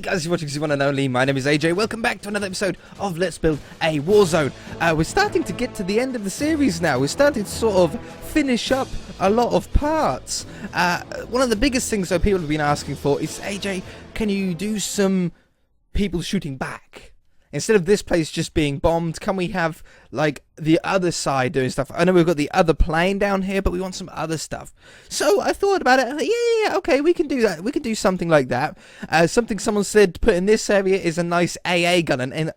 guys, you're watching the one and only. My name is AJ. Welcome back to another episode of Let's Build a Warzone. We're starting to get to the end of the series now. We're starting to sort of finish up a lot of parts. One of the biggest things that people have been asking for is, AJ, can you do some people shooting back? Instead of this place just being bombed, can we have, like, the other side doing stuff? I know we've got the other plane down here, but we want some other stuff. So I thought about it. Yeah, okay, we can do that. We can do something like that. Something someone said to put in this area is a nice AA gun, an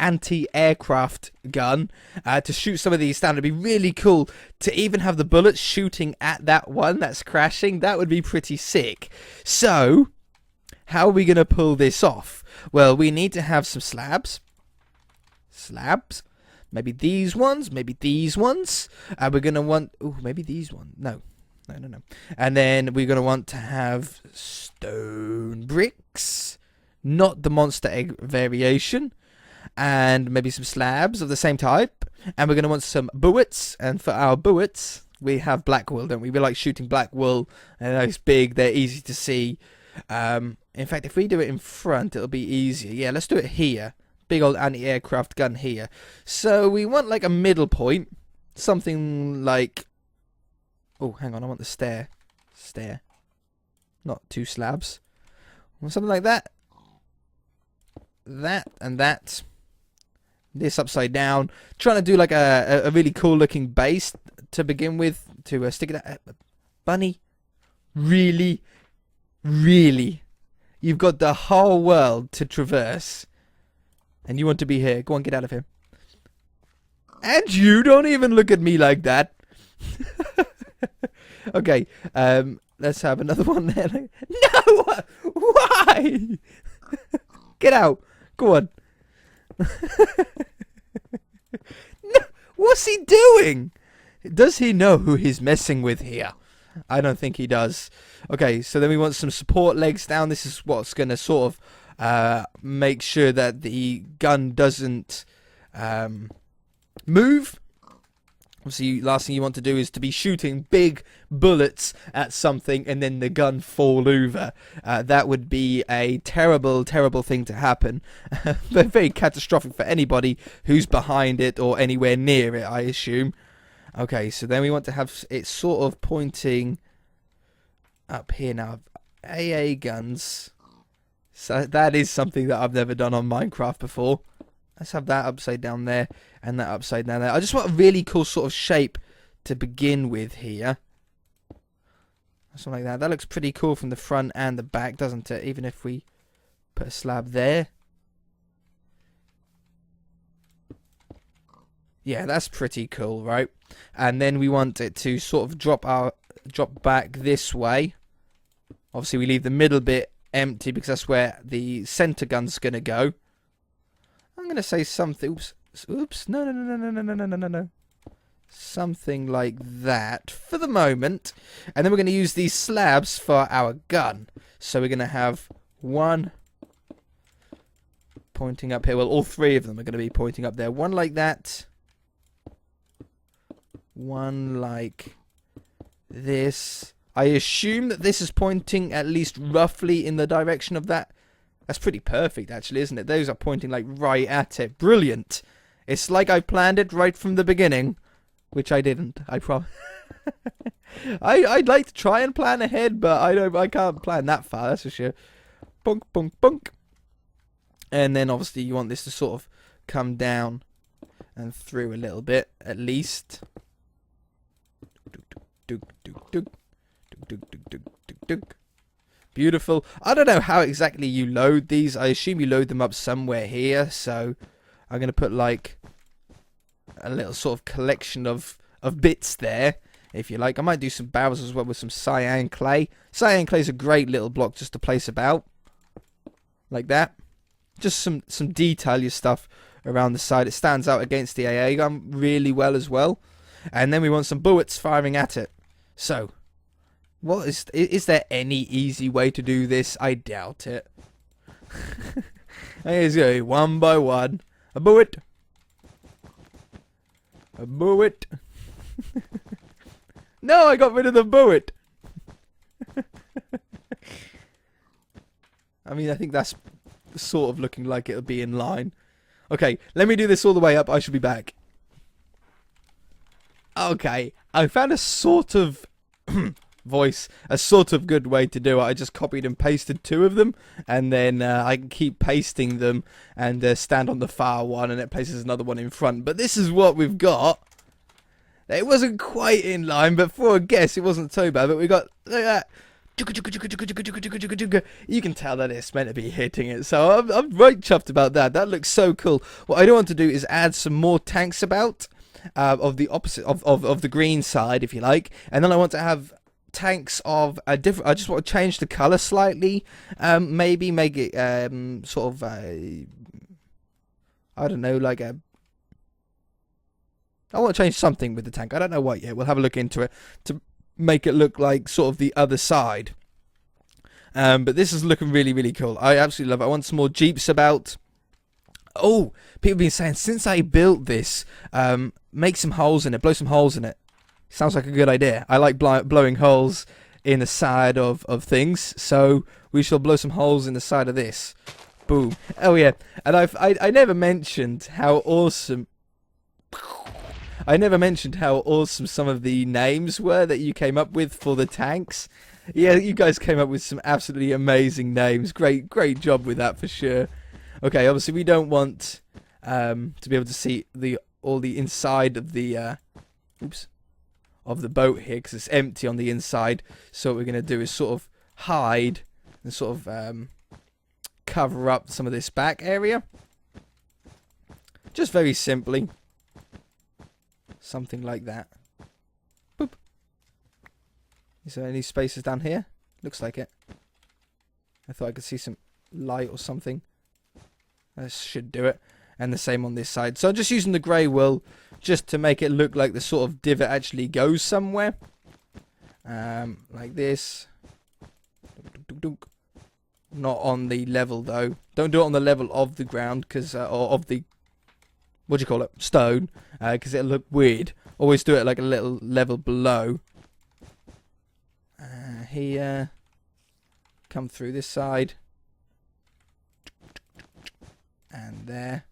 anti-aircraft gun, to shoot some of these down. It'd be really cool to even have the bullets shooting at that one that's crashing. That would be pretty sick. So, how are we going to pull this off? Well, we need to have some slabs. Maybe these ones. Maybe these ones. We're going to want... Ooh, maybe these ones. No. And then we're going to want to have stone bricks. Not the monster egg variation. And maybe some slabs of the same type. And we're going to want some bullets. And for our bullets, we have black wool, don't we? We like shooting black wool. And it's big. They're easy to see. In fact, if we do it in front, it'll be easier. Yeah, let's do it here. Big old anti-aircraft gun here. So we want like a middle point. Something like... Oh, hang on, I want the stair. Not two slabs. Well, something like that. That and that. This upside down. Trying to do like a really cool looking base to begin with. To stick it at... Bunny? Really? You've got the whole world to traverse. And you want to be here. Go on, get out of here. And you don't even look at me like that. Okay, let's have another one there. No! Why? Get out. Go on. No, what's he doing? Does he know who he's messing with here? I don't think he does. Okay, so then we want some support legs down. This is what's going to sort of make sure that the gun doesn't move. Obviously, last thing you want to do is to be shooting big bullets at something and then the gun fall over. That would be a terrible, terrible thing to happen. But very catastrophic for anybody who's behind it or anywhere near it, I assume. Okay, so then we want to have it sort of pointing up here now. AA guns. So that is something that I've never done on Minecraft before. Let's have that upside down there and that upside down there. I just want a really cool sort of shape to begin with here. Something like that. That looks pretty cool from the front and the back, doesn't it? Even if we put a slab there. Yeah, that's pretty cool, right? And then we want it to sort of drop back this way. Obviously, we leave the middle bit empty because that's where the center gun's gonna go. I'm gonna say something. Oops. No. Something like that for the moment. And then we're gonna use these slabs for our gun. So we're gonna have one pointing up here. Well, all three of them are gonna be pointing up there. One like that. One like this. I assume that this is pointing at least roughly in the direction of that. That's pretty perfect, actually, isn't it? Those are pointing like right at it. Brilliant. It's like I planned it right from the beginning, which I didn't. I promise. I'd like to try and plan ahead, but I can't plan that far. That's for sure. Bunk, bunk, bunk. And then obviously you want this to sort of come down and through a little bit, at least. Beautiful. I don't know how exactly you load these. I assume you load them up somewhere here. So I'm going to put like a little sort of collection of bits there, if you like. I might do some barrels as well with some cyan clay. Cyan clay is a great little block just to place about. Like that. Just some detail stuff around the side. It stands out against the AA gun really well as well. And then we want some bullets firing at it. So, what is there any easy way to do this? I doubt it. Here's go one by one. A bullet. A bullet. No, I got rid of the bullet. I mean, I think that's sort of looking like it'll be in line. Okay, let me do this all the way up. I shall be back. Okay, I found a sort of a sort of good way to do it. I just copied and pasted 2 of them, and then I can keep pasting them and stand on the far one, and it places another one in front. But this is what we've got. It wasn't quite in line, but for a guess, it wasn't so bad. But we got, look at that. You can tell that it's meant to be hitting it, so I'm right chuffed about that. That looks so cool. What I do want to do is add some more tanks about of the opposite of the green side, if you like, and then I want to have tanks of a different. I just want to change the color slightly, maybe make it sort of I don't know, like a. I want to change something with the tank. I don't know what yet. We'll have a look into it to make it look like sort of the other side. But this is looking really, really cool. I absolutely love it. I want some more Jeeps about. Oh, people have been saying, since I built this, make some holes in it, blow some holes in it. Sounds like a good idea. I like blowing holes in the side of things, so we shall blow some holes in the side of this. Boom. Oh yeah, and I never mentioned how awesome. I never mentioned how awesome some of the names were that you came up with for the tanks. Yeah, you guys came up with some absolutely amazing names. Great job with that for sure. Okay, obviously we don't want to be able to see all the inside of the of the boat here, because it's empty on the inside. So what we're going to do is sort of hide and sort of cover up some of this back area. Just very simply. Something like that. Boop. Is there any spaces down here? Looks like it. I thought I could see some light or something. That should do it. And the same on this side. So I'm just using the grey wool just to make it look like the sort of divot actually goes somewhere. Like this. Not on the level though. Don't do it on the level of the ground, because or of the, what do you call it, stone, because it'll look weird. Always do it like a little level below. Here. Come through this side. And there.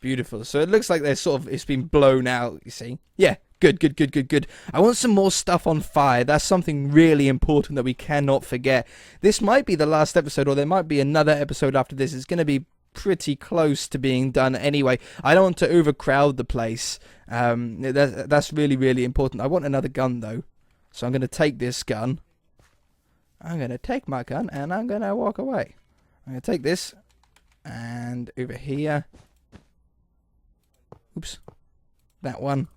Beautiful. So it looks like there's sort of, it's been blown out, you see. Yeah, good. I want some more stuff on fire. That's something really important that we cannot forget. This might be the last episode, or there might be another episode after this. It's going to be pretty close to being done anyway. I don't want to overcrowd the place. That's really important. I want another gun though. So I'm going to take this gun. I'm going to take my gun and I'm going to walk away. I'm going to take this and over here. Oops. That one.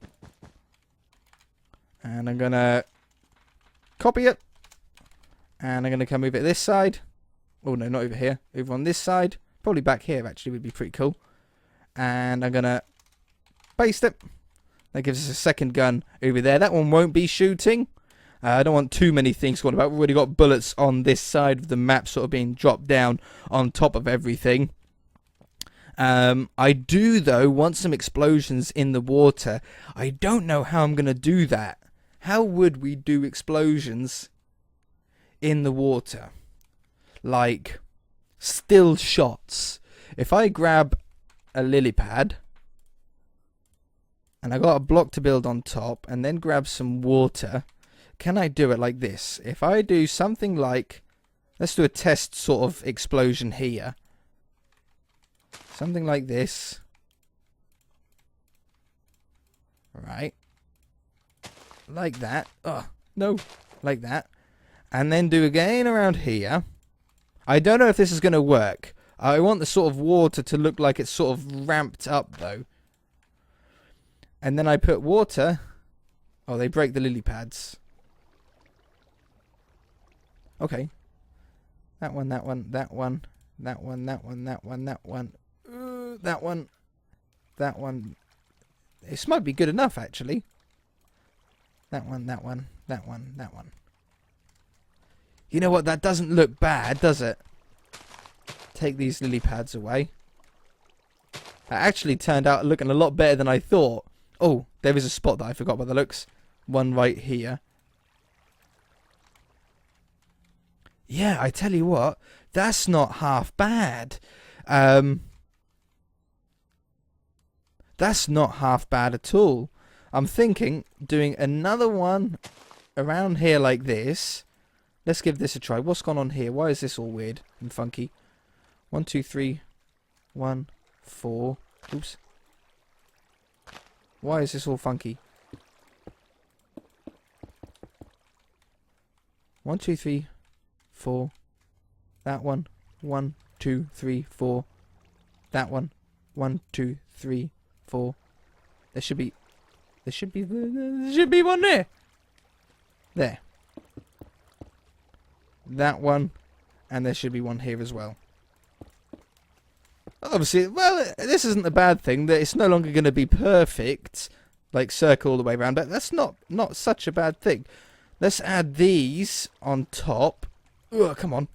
And I'm going to copy it. And I'm going to come over this side. Oh no, not over here. Over on this side. Probably back here actually would be pretty cool. And I'm going to paste it. That gives us a second gun over there. That one won't be shooting. I don't want too many things going about. We've already got bullets on this side of the map sort of being dropped down on top of everything. I do though want some explosions in the water. I don't know how I'm going to do that. How would we do explosions in the water? Like still shots. If I grab a lily pad and I got a block to build on top and then grab some water, can I do it like this? If I do something like, let's do a test sort of explosion here. Something like this. Right. Like that. Oh, no. Like that. And then do again around here. I don't know if this is going to work. I want the sort of water to look like it's sort of ramped up though. And then I put water. Oh, they break the lily pads. Okay. That one, that one, that one, that one, that one, that one, that one. That one. That one. This might be good enough actually. That one, that one, that one, that one. You know what? That doesn't look bad, does it? Take these lily pads away. That actually turned out looking a lot better than I thought. Oh, there is a spot that I forgot by the looks. One right here. Yeah, I tell you what. That's not half bad. That's not half bad at all. I'm thinking doing another one around here like this. Let's give this a try. What's gone on here? Why is this all weird and funky? 1, 2, 3, 1, 4. Oops. Why is this all funky? 1, 2, 3, 4. That one. 1, 2, 3, 4. That one. 1, 2, 3, 4. There should be one there. There. That one, and there should be one here as well. Obviously, well, this isn't a bad thing. That it's no longer going to be perfect, like circle all the way around. But that's not such a bad thing. Let's add these on top. Ugh, come on.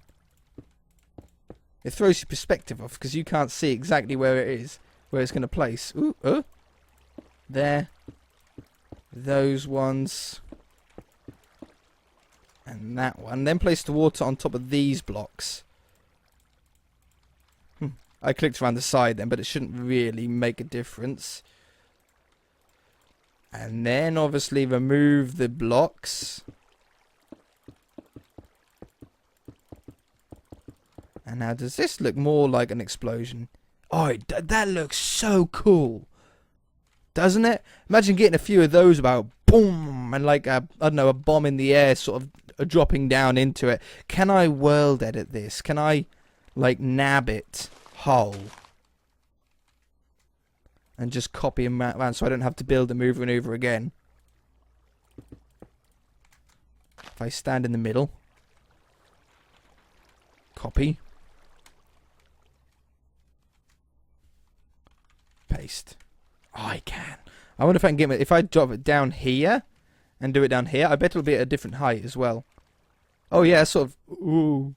It throws your perspective off because you can't see exactly where it is, where it's going to place. Ooh, there. Those ones. And that one. Then place the water on top of these blocks. I clicked around the side then, but it shouldn't really make a difference. And then obviously remove the blocks. And now does this look more like an explosion? Oh, that looks so cool. Doesn't it? Imagine getting a few of those about boom and like a, I don't know, a bomb in the air sort of dropping down into it. Can I world edit this? Can I like nab it whole and just copy them around so I don't have to build them over and over again? If I stand in the middle, copy, paste. Oh, I can. I wonder if I can get it. If I drop it down here and do it down here, I bet it'll be at a different height as well. Oh yeah, sort of. Ooh.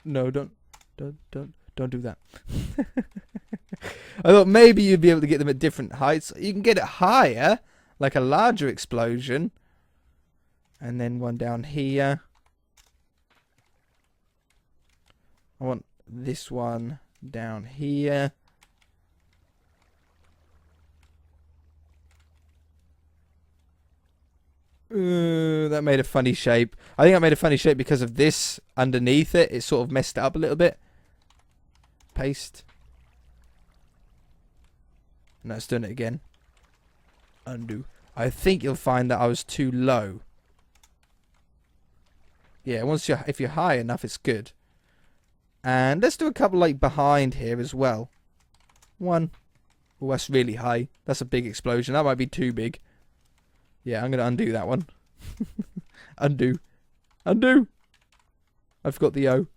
No, don't do that. I thought maybe you'd be able to get them at different heights. You can get it higher, like a larger explosion. And then one down here. I want this one down here. That made a funny shape. I think I made a funny shape because of this underneath it. It sort of messed it up a little bit. Paste. No, it's doing it again. Undo. I think you'll find that I was too low. Yeah, if you're high enough, it's good. And let's do a couple like behind here as well. One. Oh, that's really high. That's a big explosion. That might be too big. Yeah, I'm going to undo that one. Undo. Undo! I forgot the O.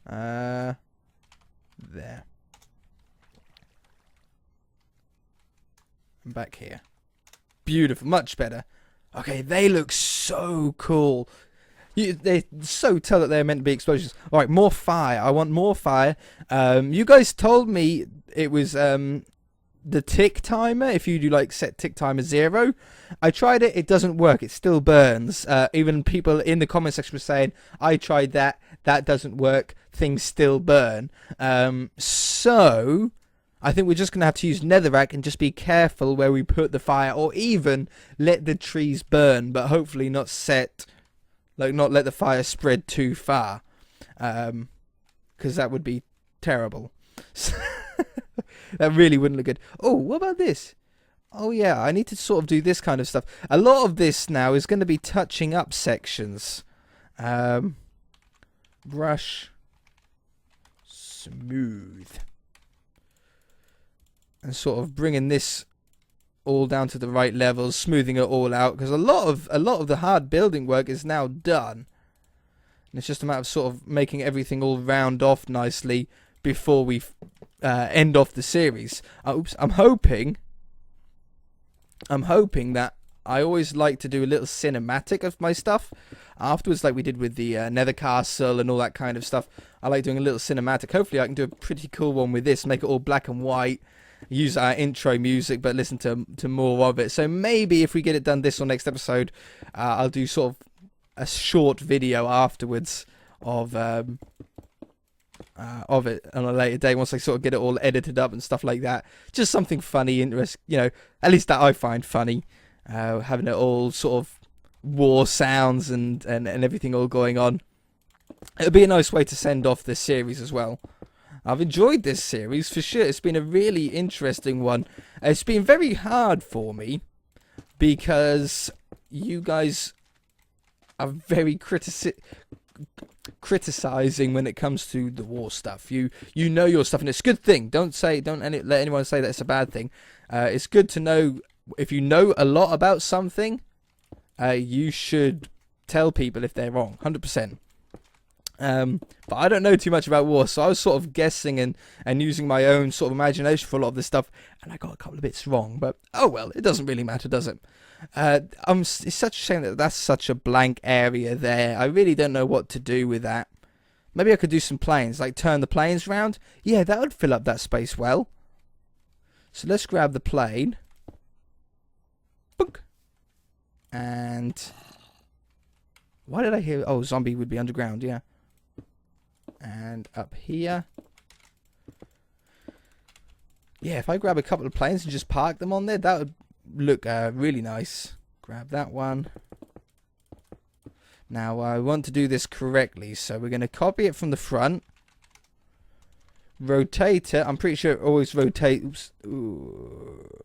There. And back here. Beautiful. Much better. Okay, they look so cool. They so tell that they're meant to be explosions. Alright, more fire. I want more fire. You guys told me it was the tick timer. If you do like set tick timer 0. I tried it. It doesn't work. It still burns. Even people in the comment section were saying, I tried that. That doesn't work. Things still burn. So I think we're just going to have to use netherrack and just be careful where we put the fire, or even let the trees burn, but hopefully not not let the fire spread too far, because that would be terrible. That really wouldn't look good. Oh, what about this? Oh yeah, I need to sort of do this kind of stuff. A lot of this now is going to be touching up sections. Brush. Smooth. And sort of bringing this all down to the right levels, smoothing it all out, because a lot of the hard building work is now done. And it's just a matter of sort of making everything all round off nicely before we end off the series. Oops, I'm hoping that I always like to do a little cinematic of my stuff afterwards, like we did with the Nether Castle and all that kind of stuff. I like doing a little cinematic. Hopefully I can do a pretty cool one with this, make it all black and white, use our intro music, but listen to more of it. So maybe if we get it done this or next episode, I'll do sort of a short video afterwards of it on a later day once I sort of get it all edited up and stuff like that. Just something funny, you know, at least that I find funny, having it all sort of war sounds and everything all going on. It'll be a nice way to send off this series as well. I've enjoyed this series for sure. It's been a really interesting one. It's been very hard for me because you guys are very criticizing when it comes to the war stuff. You know your stuff, and it's a good thing. Don't let anyone say that it's a bad thing. It's good to know. If you know a lot about something, you should tell people if they're wrong, 100%. But I don't know too much about war, so I was sort of guessing and using my own sort of imagination for a lot of this stuff, and I got a couple of bits wrong, but oh well, it doesn't really matter, does it? It's such a shame that that's such a blank area there. I really don't know what to do with that. Maybe I could do some planes, like turn the planes round. Yeah, that would fill up that space well. So let's grab the plane. Book. And why did I hear? Oh, zombie would be underground, yeah. And up here. Yeah, if I grab a couple of planes and just park them on there, that would look really nice. Grab that one. Now I want to do this correctly, so we're going to copy it from the front. Rotate it. I'm pretty sure it always rotates. Ooh.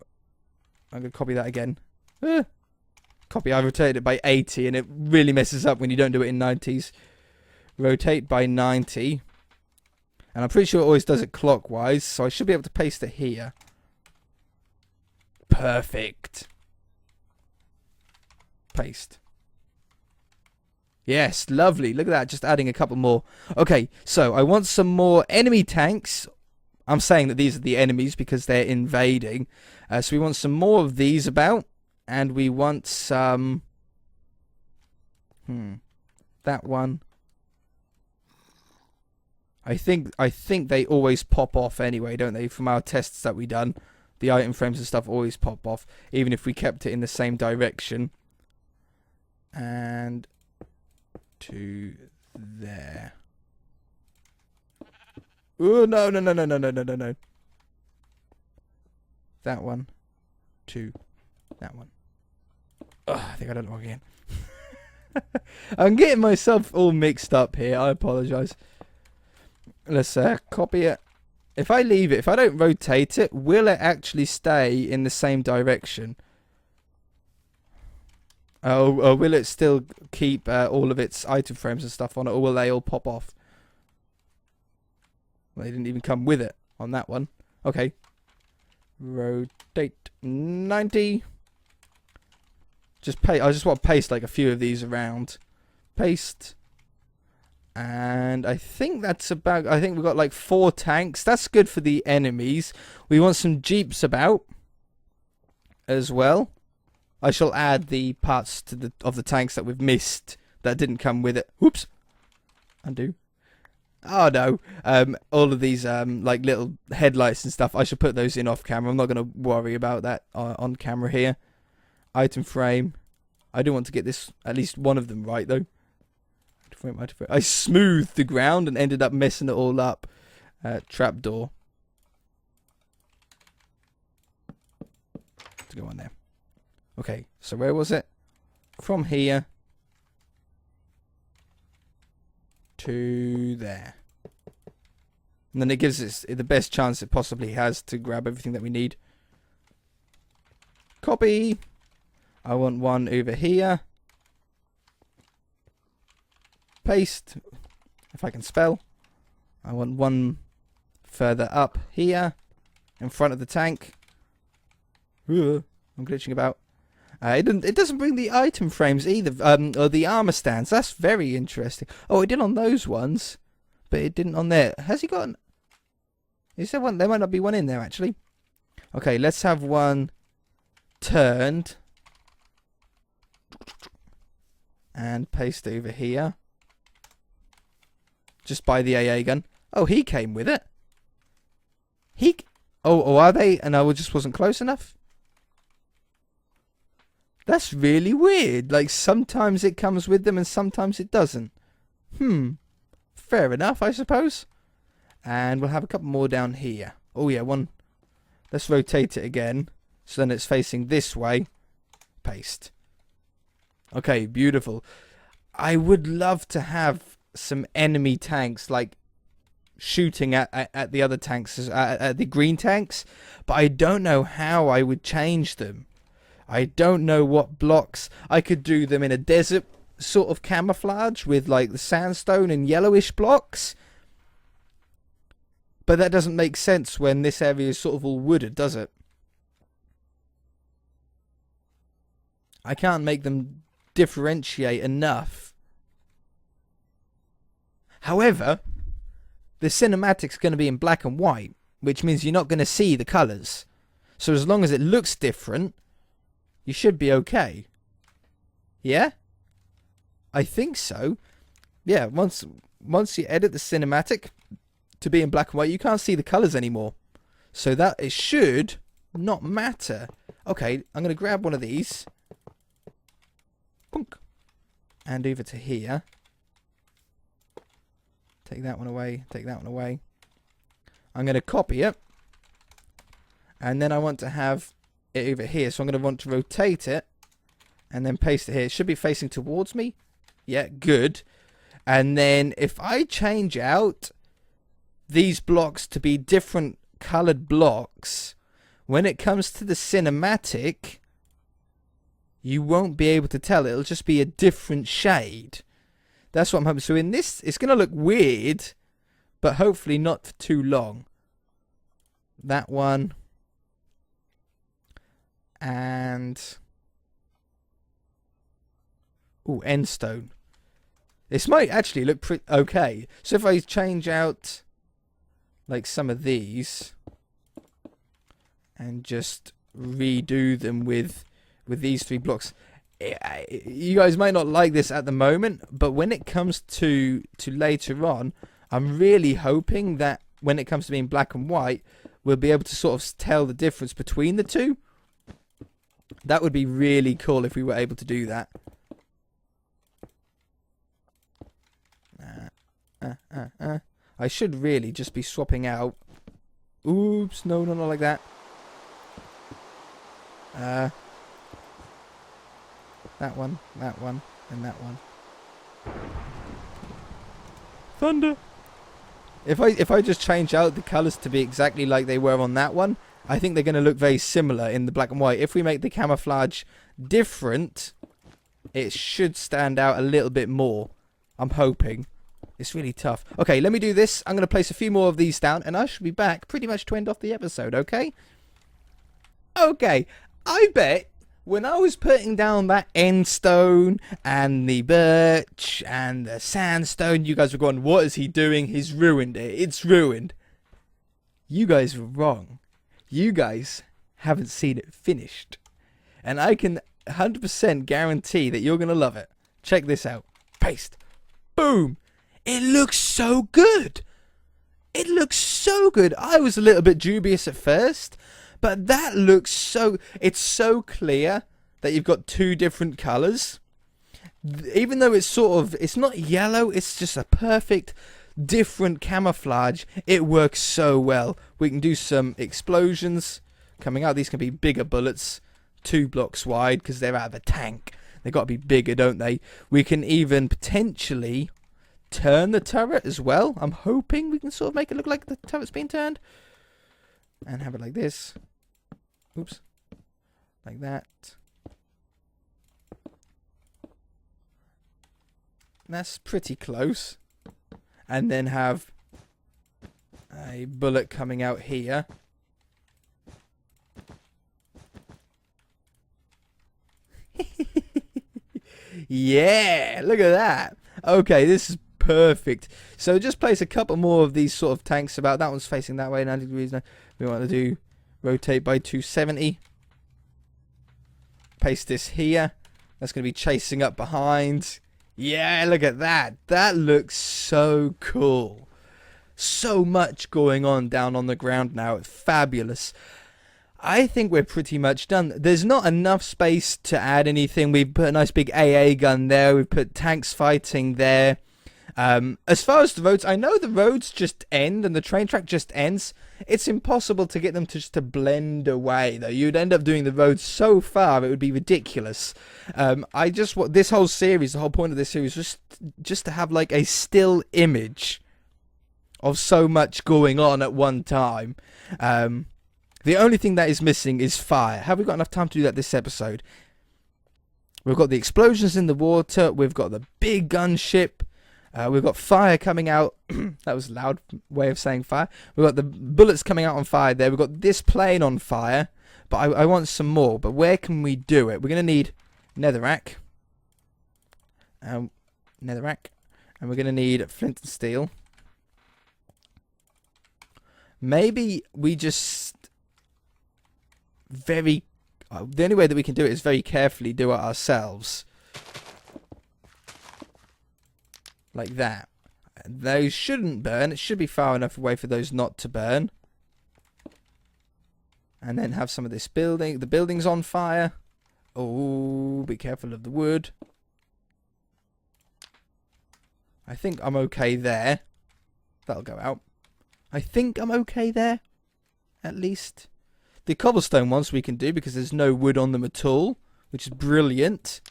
I'm going to copy that again. Copy, I rotated it by 80 and it really messes up when you don't do it in 90s. Rotate by 90. And I'm pretty sure it always does it clockwise, so I should be able to paste it here. Perfect. Paste. Yes, lovely. Look at that, just adding a couple more. Okay, so I want some more enemy tanks. I'm saying that these are the enemies because they're invading. So we want some more of these about. And we want some... that one. I think they always pop off anyway, don't they? From our tests that we done. The item frames and stuff always pop off. Even if we kept it in the same direction. And... to there. Oh, no. That one. To that one. Oh, I think I don't log in. I'm getting myself all mixed up here. I apologise. Let's copy it. If I leave it, if I don't rotate it, will it actually stay in the same direction? Oh, will it still keep all of its item frames and stuff on it, or will they all pop off? Well, they didn't even come with it on that one. Okay. Rotate 90. I just want to paste like a few of these around. Paste. And I think that's about... I think we've got like 4 tanks. That's good for the enemies. We want some jeeps about as well. I shall add the parts to of the tanks that we've missed that didn't come with it. Whoops. Undo. Oh no. All of these like little headlights and stuff, I should put those in off camera. I'm not going to worry about that on camera here. Item frame. I do want to get this, at least one of them right though. Item frame. I smoothed the ground and ended up messing it all up. Trapdoor. To go on there. Okay, so where was it? From here to there. And then it gives us the best chance it possibly has to grab everything that we need. Copy. I want one over here. Paste. If I can spell. I want one further up here. In front of the tank. I'm glitching about. It doesn't bring the item frames either, or the armor stands. That's very interesting. Oh, it did on those ones, but it didn't on there. Has he got an... Is there one? There might not be one in there, actually. Okay, let's have one turned. And paste over here. Just by the AA gun. Oh, he came with it. Oh, are they? And I just wasn't close enough? That's really weird. Like, sometimes it comes with them and sometimes it doesn't. Fair enough, I suppose. And we'll have a couple more down here. Oh yeah, one. Let's rotate it again. So then it's facing this way. Paste. Okay, beautiful. I would love to have some enemy tanks, like, shooting at the other tanks, at the green tanks. But I don't know how I would change them. I don't know what blocks. I could do them in a desert sort of camouflage with, like, the sandstone and yellowish blocks. But that doesn't make sense when this area is sort of all wooded, does it? I can't make them differentiate enough. However, the cinematic's going to be in black and white, which means you're not going to see the colours. So as long as it looks different, you should be okay. Yeah? I think so. Yeah, once you edit the cinematic to be in black and white, you can't see the colours anymore. So that it should not matter. Okay, I'm going to grab one of these. Punk. And over to here. Take that one away. Take that one away. I'm going to copy it. And then I want to have it over here. So I'm going to want to rotate it. And then paste it here. It should be facing towards me. Yeah, good. And then if I change out these blocks to be different colored blocks, when it comes to the cinematic, you won't be able to tell. It'll just be a different shade. That's what I'm hoping. So in this, it's going to look weird, but hopefully not for too long. That one. And... ooh, end stone. This might actually look pretty okay. So if I change out, like, some of these and just redo them with these three blocks. You guys might not like this at the moment, but when it comes to later on, I'm really hoping that when it comes to being black and white, we'll be able to sort of tell the difference between the two. That would be really cool if we were able to do that. I should really just be swapping out. Oops, no, not like that. That one, and that one. Thunder! If I just change out the colours to be exactly like they were on that one, I think they're going to look very similar in the black and white. If we make the camouflage different, it should stand out a little bit more. I'm hoping. It's really tough. Okay, let me do this. I'm going to place a few more of these down, and I should be back pretty much to end off the episode, okay? Okay, I bet when I was putting down that end stone and the birch and the sandstone, you guys were going, what is he doing? He's ruined it. It's ruined. You guys were wrong. You guys haven't seen it finished. And I can 100% guarantee that you're going to love it. Check this out. Paste. Boom. It looks so good. It looks so good. I was a little bit dubious at first, but that looks so... it's so clear that you've got two different colours. Even though it's sort of... it's not yellow, it's just a perfect different camouflage. It works so well. We can do some explosions coming out. These can be bigger bullets, 2 blocks wide, because they're out of a tank. They've got to be bigger, don't they? We can even potentially turn the turret as well. I'm hoping we can sort of make it look like the turret's being turned. And have it like this. Oops. Like that. That's pretty close. And then have a bullet coming out here. Yeah, look at that. Okay, this is perfect. So just place a couple more of these sort of tanks about. That one's facing that way, 90 degrees. We want to do rotate by 270. Paste this here. That's going to be chasing up behind. Yeah, look at that. That looks so cool. So much going on down on the ground now. It's fabulous. I think we're pretty much done. There's not enough space to add anything. We've put a nice big AA gun there. We've put tanks fighting there. As far as the roads, I know the roads just end and the train track just ends. It's impossible to get them to just to blend away, though. You'd end up doing the roads so far it would be ridiculous. I just want this whole series. The whole point of this series was just to have like a still image of so much going on at one time. The only thing that is missing is fire. Have we got enough time to do that this episode? We've got the explosions in the water. We've got the big gunship. We've got fire coming out. That was a loud way of saying fire. We've got the bullets coming out on fire there. We've got this plane on fire. But I want some more. But where can we do it? We're going to need netherrack. Netherrack. And we're going to need flint and steel. Maybe we just the only way that we can do it is very carefully do it ourselves. Like that. Those shouldn't burn. It should be far enough away for those not to burn. And then have some of this building. The building's on fire. Oh, be careful of the wood. I think I'm okay there. That'll go out. I think I'm okay there. At least. The cobblestone ones we can do because there's no wood on them at all. Which is brilliant.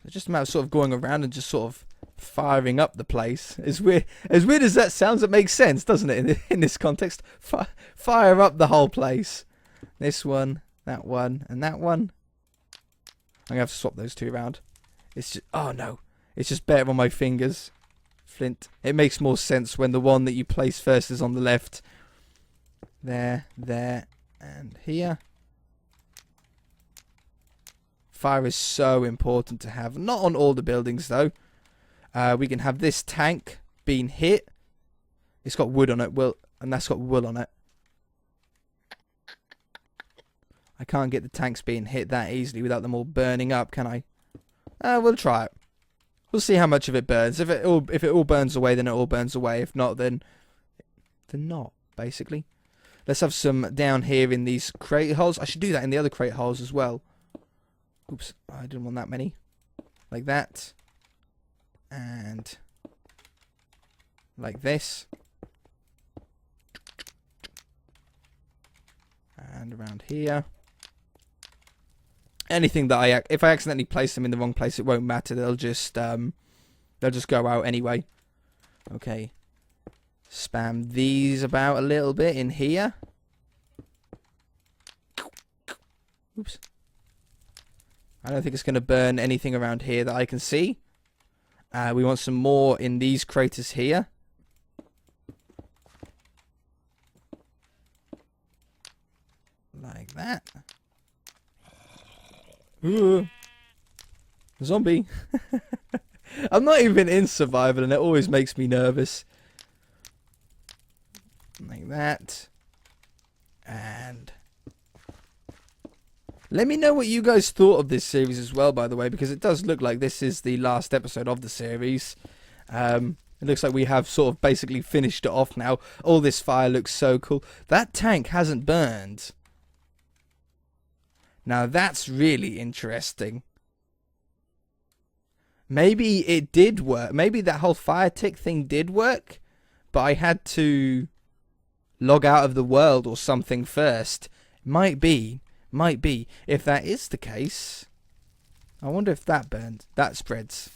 It's just a matter of sort of going around and just sort of firing up the place. As weird as that sounds, it makes sense, doesn't it? In this context. Fire up the whole place. This one, that one, and that one. I'm going to have to swap those two around. It's just... Oh, no. It's just better on my fingers. Flint. It makes more sense when the one that you place first is on the left. There, and here. Fire is so important to have. Not on all the buildings, though. We can have this tank being hit. It's got wood on it, and that's got wool on it. I can't get the tanks being hit that easily without them all burning up, can I? We'll try it. We'll see how much of it burns. If it all burns away, then it all burns away. If not, then not, basically. Let's have some down here in these crate holes. I should do that in the other crate holes as well. Oops, I didn't want that many. Like that. And like this. And around here. Anything that if I accidentally place them in the wrong place, it won't matter. They'll just go out anyway. Okay. Spam these about a little bit in here. Oops. I don't think it's going to burn anything around here that I can see. We want some more in these craters here. Like that. Ooh. Zombie. I'm not even in survival and it always makes me nervous. Like that. And let me know what you guys thought of this series as well, by the way, because it does look like this is the last episode of the series. It looks like we have sort of basically finished it off now. All this fire looks so cool. That tank hasn't burned. Now that's really interesting. Maybe it did work. Maybe that whole fire tick thing did work, but I had to log out of the world or something first. Might be. If that is the case, I wonder if that burned. That spreads.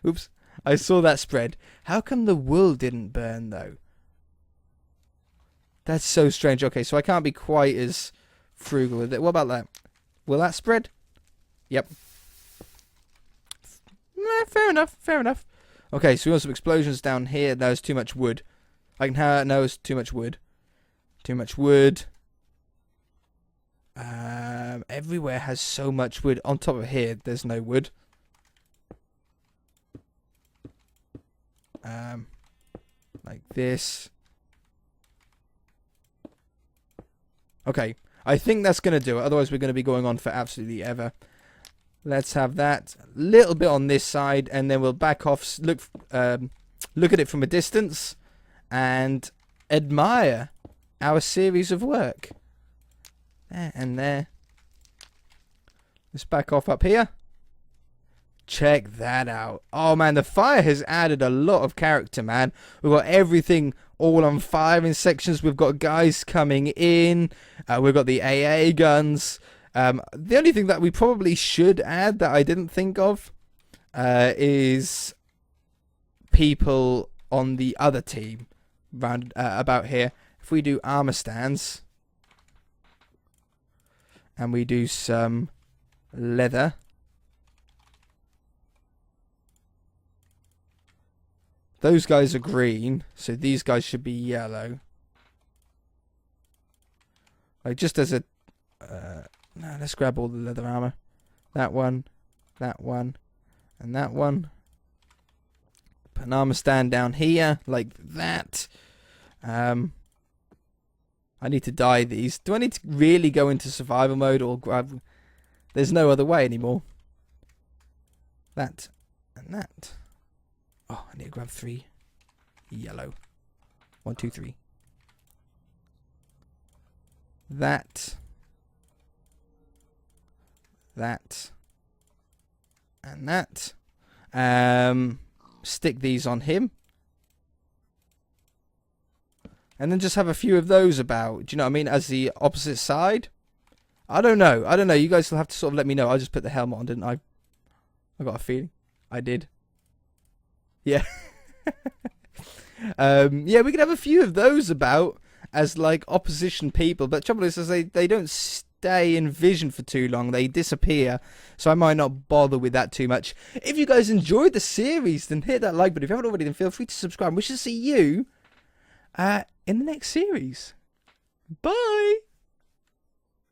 Oops. I saw that spread. How come the wool didn't burn, though? That's so strange. Okay, so I can't be quite as frugal with it. What about that? Will that spread? Yep. Nah, fair enough. Okay, so we want some explosions down here. There's too much wood. I can have... No, it's too much wood. Too much wood. Everywhere has so much wood. On top of here, there's no wood. Like this. Okay, I think that's going to do it. Otherwise, we're going to be going on for absolutely ever. Let's have that a little bit on this side, and then we'll back off, look at it from a distance, and admire our series of work. There and there. Let's back off up here. Check that out. Oh man, the fire has added a lot of character, man. We've got everything all on fire in sections. We've got guys coming in. We've got the AA guns. The only thing that we probably should add that I didn't think of is people on the other team round about here. If we do armor stands and we do some leather, those guys are green, so these guys should be yellow. Like just as a no, let's grab all the leather armor. That one, and that one. Put an armor stand down here like that. I need to dye these. Do I need to really go into survival mode or grab? There's no other way anymore. That and that. Oh, I need to grab 3 yellow. 1, 2, 3. That. That. And that. Stick these on him. And then just have a few of those about. Do you know what I mean? As the opposite side. I don't know. You guys will have to sort of let me know. I just put the helmet on, didn't I? I got a feeling. I did. Yeah. Yeah, we could have a few of those about as like opposition people, but trouble is they don't stay in vision for too long. They disappear, so I might not bother with that too much. If you guys enjoyed the series, then hit that like button. If you haven't already, then feel free to subscribe. We shall see you in the next series. Bye.